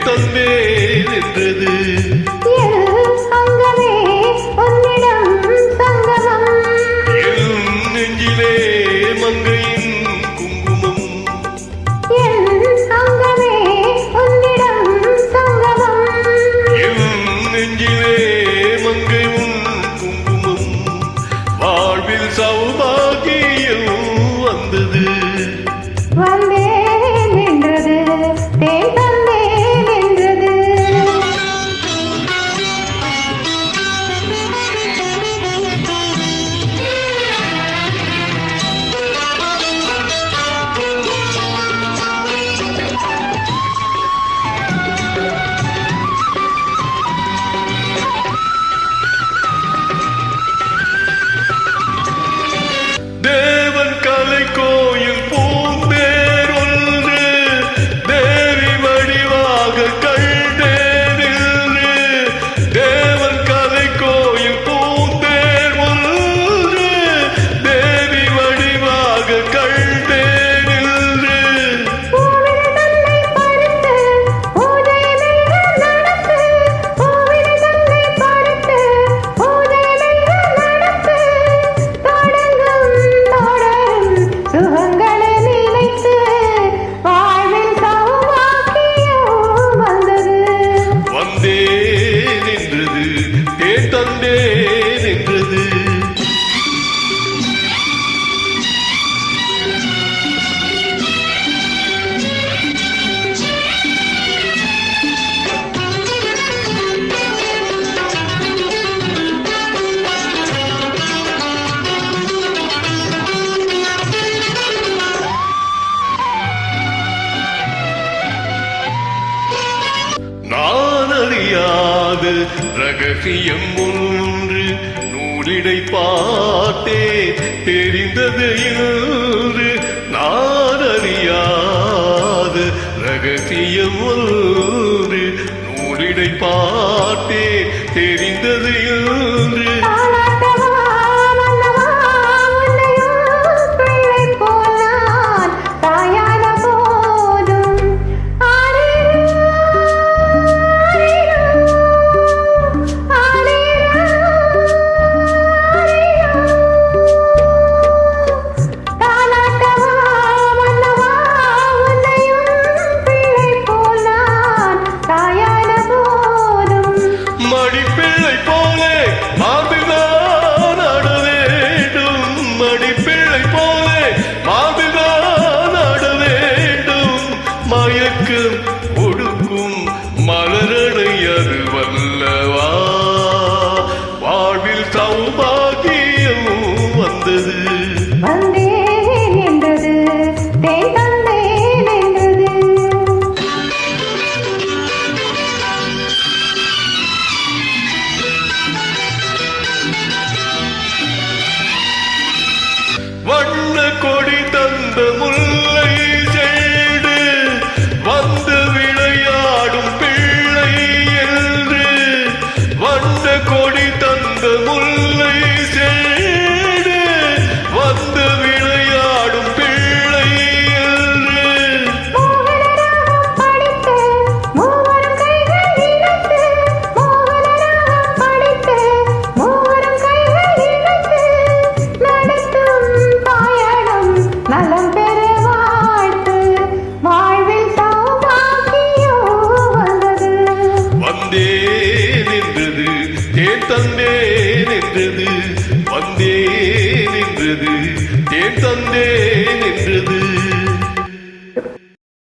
தந்தே நின்றது சௌபாகியம் வந்தது வந்தே நின்றது தேன் தந்தே நின்றது கோயில் பூந்தேர் ஒன்று தேவி வடிவாக கண்டேனின்று தேவன் கலை கோயில் பூந்தேர் ஒன்று தேவி வடிவாக கண்டேனின்று தந்தே நின்றது நான் அறியாது ரகசியம் ஒன்று நூலிடை பார்த்தே தெரிந்தது என்று நான் அறியாது ரகசியம் ஒன்று நூலிடை பார்த்தே தெரிந்தது என்று ஒடுக்கும் மலரடையது வல்லவா வாழ்வில் சௌபாகியம் வந்தது வந்தே நின்றது தேன் தந்தே நின்றது வண்ண கொடி தந்த முல்லை செடு வந்து விளையாடும் பிள்ளை என்று வண்ண கொடி தந்த முல்லை செடு வந்து விளையாடும் பிள்ளை என்று நலம் பெற வாழ்த்து வாழ்வில் சௌபாகியம் வந்தது வந்தே நின்றது தேன் தந்தே நின்றது வந்தே நின்றது தேன் தந்தே நின்றது